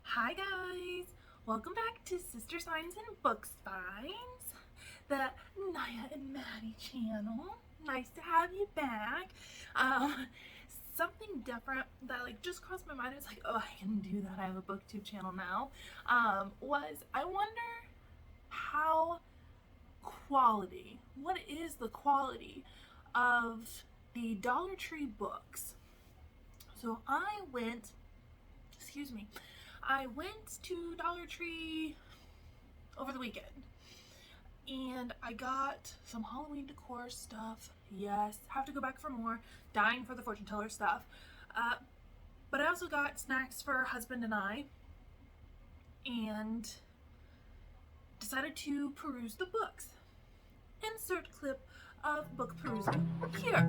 Hi guys! Welcome back to Sister Signs and Book Spines, the Naya and Maddie channel. Nice to have you back. Something different that just crossed my mind. I was like, oh, I can do that. I have a booktube channel now. Was I wonder what is the quality of the Dollar Tree books? So I went to Dollar Tree over the weekend and I got some Halloween decor stuff. Yes, have to go back for more. Dying for the fortune teller stuff. But I also got snacks for husband and I, and decided to peruse the books. Insert clip of book perusing here.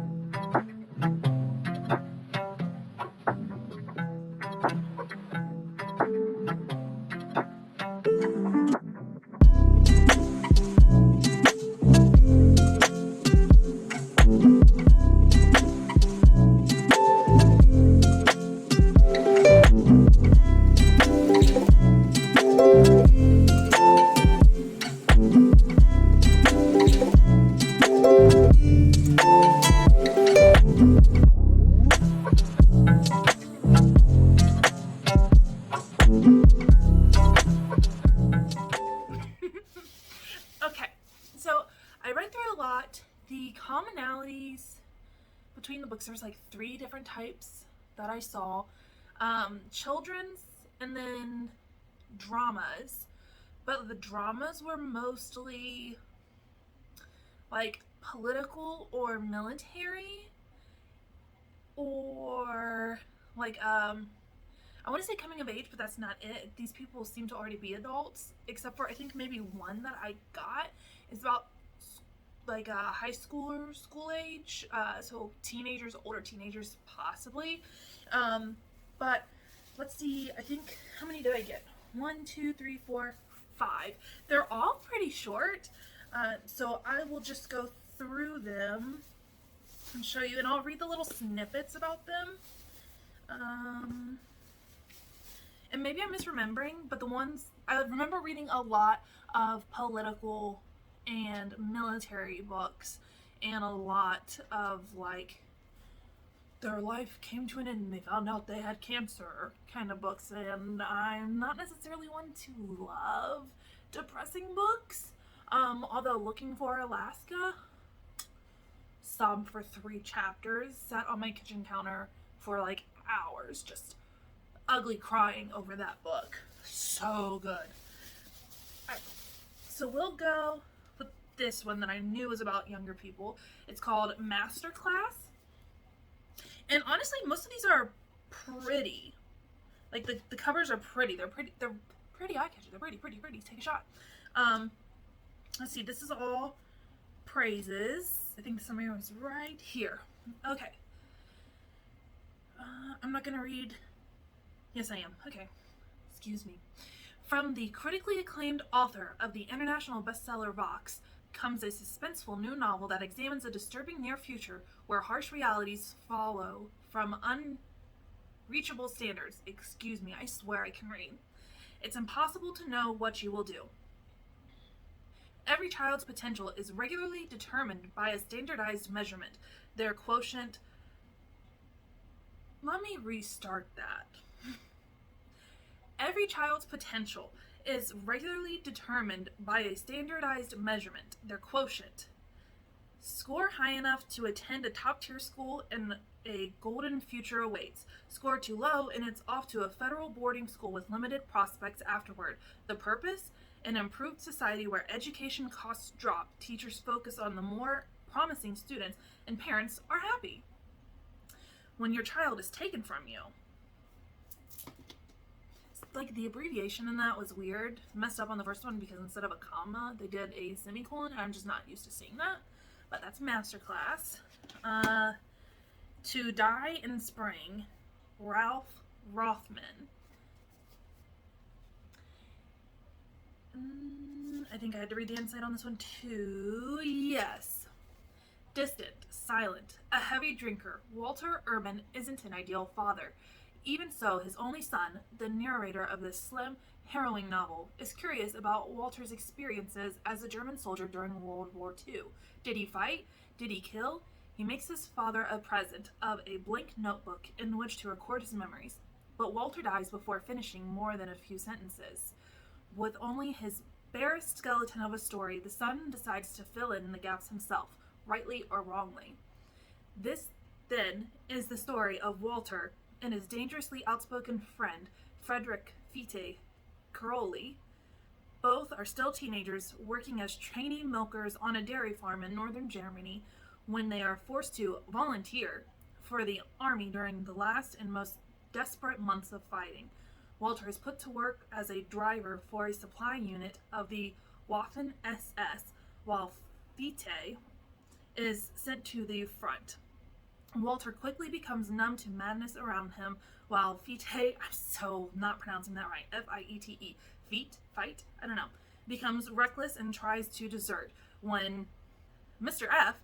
Okay, so I read through a lot. The commonalities between the books, there's like 3 different types that I saw. Children's and then dramas. But the dramas were mostly like political or military, or I want to say coming of age, but that's not it. These people seem to already be adults, except for I think maybe one that I got is about high schooler, school age, so teenagers, older teenagers possibly. But let's see, I think, how many did I get? 1, 2, 3, 4, 5. They're all pretty short, so I will just go through them and show you, and I'll read the little snippets about them. And maybe I'm misremembering, but the ones I remember reading a lot of political and military books, and a lot of their life came to an end and they found out they had cancer kind of books. And I'm not necessarily one to love depressing books, although Looking for Alaska, sobbed for 3 chapters, sat on my kitchen counter for hours, just ugly crying over that book. So good. Right, so we'll go with this one that I knew was about younger people. It's called Masterclass. And honestly, most of these are pretty. The covers are pretty. They're pretty eye-catching. They're pretty. Take a shot. Let's see. This is all praises. I think the summary was right here. Okay. I'm not gonna read. Yes, I am. Okay. Excuse me. From the critically acclaimed author of the international bestseller Vox comes a suspenseful new novel that examines a disturbing near future where harsh realities follow from unreachable standards. Excuse me, I swear I can read. It's impossible to know what you will do. Every child's potential is regularly determined by a standardized measurement, their quotient. Let me restart that. Every child's potential is regularly determined by a standardized measurement, their quotient. Score high enough to attend a top-tier school and a golden future awaits. Score too low and it's off to a federal boarding school with limited prospects afterward. The purpose? An improved society where education costs drop, teachers focus on the more promising students, and parents are happy. When your child is taken from you. The abbreviation in that was weird. Messed up on the first one because instead of a comma, they did a semicolon, and I'm just not used to seeing that. But that's Masterclass. To Die in Spring, Ralph Rothman. I think I had to read the inside on this one too. Yes. Distant, silent, a heavy drinker, Walter Urban isn't an ideal father. Even so, his only son, the narrator of this slim, harrowing novel, is curious about Walter's experiences as a German soldier during World War II. Did he fight? Did he kill? He makes his father a present of a blank notebook in which to record his memories. But Walter dies before finishing more than a few sentences. With only his barest skeleton of a story, the son decides to fill in the gaps himself, rightly or wrongly. This, then, is the story of Walter and his dangerously outspoken friend, Frederick Fiete Caroli. Both are still teenagers working as trainee milkers on a dairy farm in northern Germany when they are forced to volunteer for the army during the last and most desperate months of fighting. Walter is put to work as a driver for a supply unit of the Waffen SS, while Fiete is sent to the front. Walter quickly becomes numb to madness around him, while Fiete, I'm so not pronouncing that right, Fiete, fight, I don't know, becomes reckless and tries to desert. When Mr. F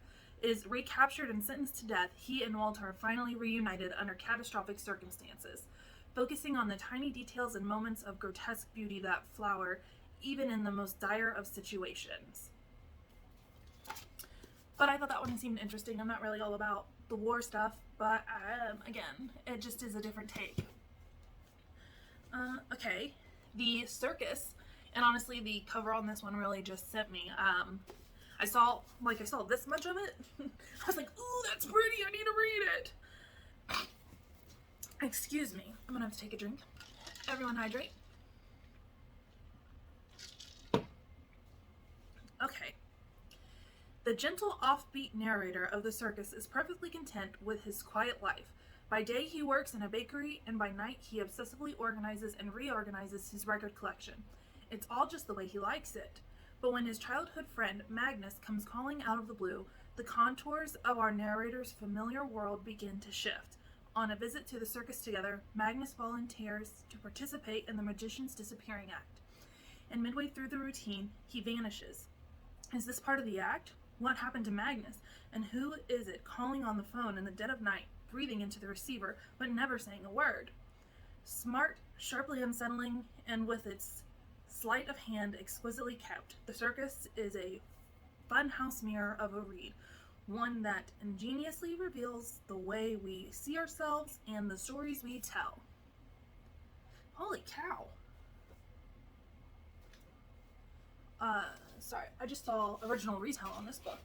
is recaptured and sentenced to death, he and Walter are finally reunited under catastrophic circumstances, focusing on the tiny details and moments of grotesque beauty that flower even in the most dire of situations. But I thought that one seemed interesting. I'm not really all about the war stuff, but again, it just is a different take. Okay, the circus, and honestly, the cover on this one really just sent me. I saw this much of it. I was like, ooh, that's pretty. I need to read it. Excuse me. I'm gonna have to take a drink. Everyone hydrate. Okay. The gentle, offbeat narrator of the circus is perfectly content with his quiet life. By day, he works in a bakery, and by night, he obsessively organizes and reorganizes his record collection. It's all just the way he likes it. But when his childhood friend, Magnus, comes calling out of the blue, the contours of our narrator's familiar world begin to shift. On a visit to the circus together, Magnus volunteers to participate in the magician's disappearing act. And midway through the routine, he vanishes. Is this part of the act? What happened to Magnus? And who is it calling on the phone in the dead of night, breathing into the receiver, but never saying a word? Smart, sharply unsettling, and with its sleight of hand exquisitely kept, the circus is a funhouse mirror of a read, one that ingeniously reveals the way we see ourselves and the stories we tell. Holy cow. Sorry, I just saw original retail on this book.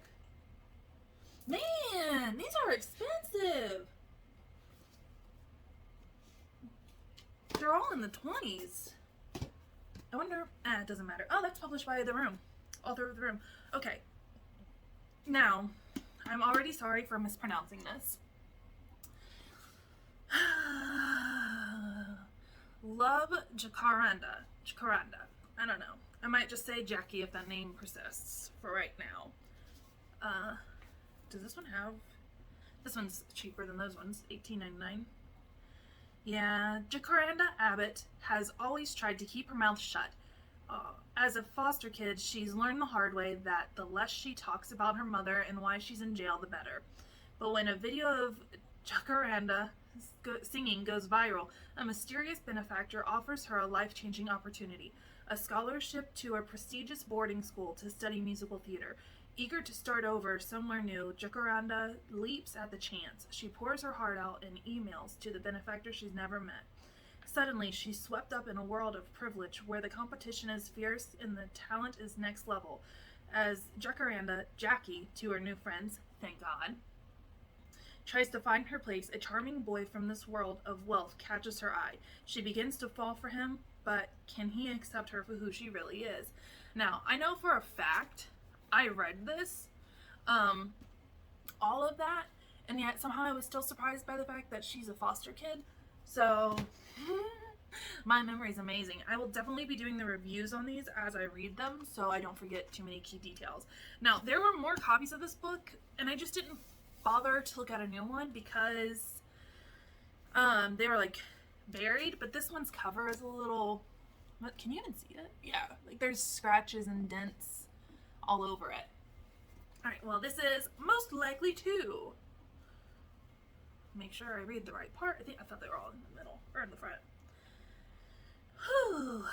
Man, these are expensive. They're all in the 20s. I wonder, it doesn't matter. Oh, that's published by The Room. Author of The Room. Okay. Now, I'm already sorry for mispronouncing this. Love Jacaranda. I don't know. I might just say Jackie if that name persists for right now. Does this one have... This one's cheaper than those ones. $18.99. Yeah, Jacaranda Abbott has always tried to keep her mouth shut. As a foster kid, she's learned the hard way that the less she talks about her mother and why she's in jail, the better. But when a video of Jacaranda singing goes viral, a mysterious benefactor offers her a life-changing opportunity, a scholarship to a prestigious boarding school to study musical theater. Eager to start over somewhere new, Jacaranda leaps at the chance. She pours her heart out in emails to the benefactor she's never met. Suddenly, she's swept up in a world of privilege where the competition is fierce and the talent is next level. As Jacaranda, Jackie, to her new friends, thank God, tries to find her place, a charming boy from this world of wealth catches her eye. She begins to fall for him, but can he accept her for who she really is? Now, I know for a fact, I read this, all of that, and yet somehow I was still surprised by the fact that she's a foster kid. So, my memory is amazing. I will definitely be doing the reviews on these as I read them, so I don't forget too many key details. Now, there were more copies of this book, and I just didn't bother to look at a new one because they were like buried, but this one's cover is a little, what, can you even see it? Yeah, like there's scratches and dents all over it. Alright, well, this is most likely to. Make sure I read the right part. I thought they were all in the middle, or in the front. Whew.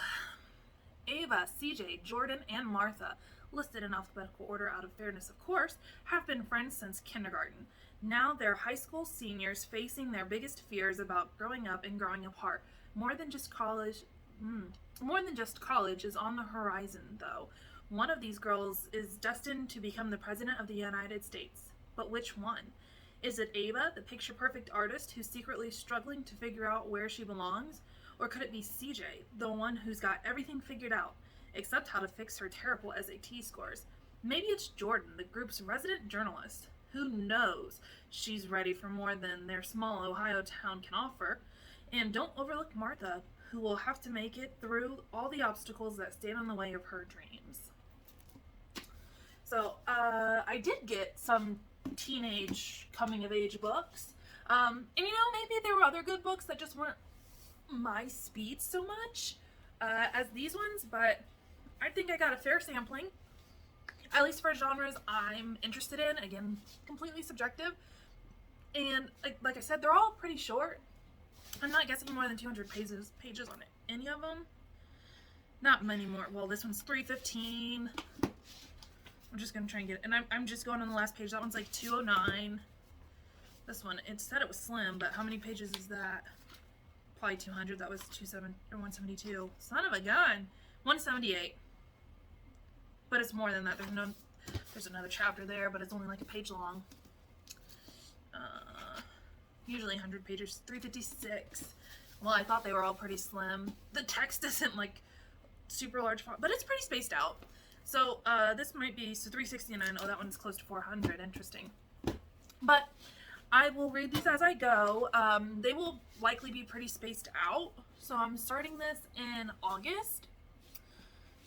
Ava, CJ, Jordan, and Martha, listed in alphabetical order out of fairness, of course, have been friends since kindergarten. Now they're high school seniors facing their biggest fears about growing up and growing apart. More than just college is on the horizon, though. One of these girls is destined to become the President of the United States. But which one? Is it Ava, the picture-perfect artist who's secretly struggling to figure out where she belongs? Or could it be CJ, the one who's got everything figured out, except how to fix her terrible SAT scores? Maybe it's Jordan, the group's resident journalist. Who knows? She's ready for more than their small Ohio town can offer. And don't overlook Martha, who will have to make it through all the obstacles that stand in the way of her dreams. So, I did get some teenage coming-of-age books. And maybe there were other good books that just weren't my speed so much as these ones, but I think I got a fair sampling, at least for genres I'm interested in. Again, completely subjective. And like I said, they're all pretty short. I'm not guessing more than 200 pages on any of them. Not many more. Well, this one's 315. I'm just gonna try and get it. And I'm just going on the last page. That one's like 209. This one, it said it was slim, but how many pages is that? Probably 200. That was 172. Son of a gun. 178. But it's more than that. There's another chapter there, but it's only like a page long. Usually 100 pages. 356. Well, I thought they were all pretty slim. The text isn't like super large font, but it's pretty spaced out. So this might be 369. Oh, that one's close to 400. Interesting. But I will read these as I go. They will likely be pretty spaced out. So I'm starting this in August.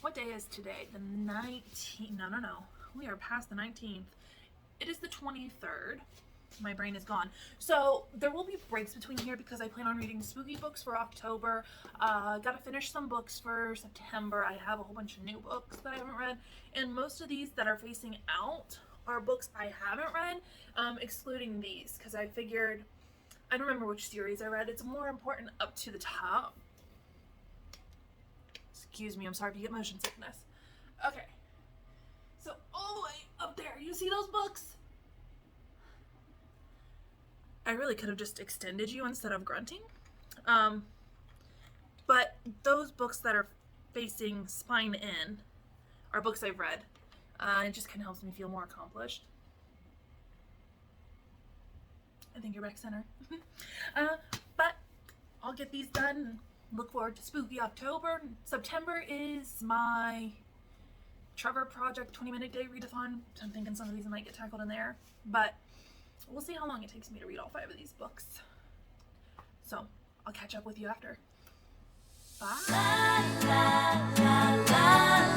What day is today? The 19th. No. We are past the 19th. It is the 23rd. My brain is gone. So there will be breaks between here because I plan on reading spooky books for October. Gotta finish some books for September. I have a whole bunch of new books that I haven't read. And most of these that are facing out are books I haven't read, excluding these, because I figured, I don't remember which series I read. It's more important up to the top. Excuse me, I'm sorry if you get motion sickness. Okay. So all the way up there, you see those books? I really could have just extended you instead of grunting. But those books that are facing spine in are books I've read. It just kind of helps me feel more accomplished. I think you're back center. But I'll get these done. Look forward to spooky October. September is my Trevor Project 20-minute day readathon. So I'm thinking some of these might get tackled in there. But we'll see how long it takes me to read all 5 of these books. So I'll catch up with you after. Bye. La, la, la, la.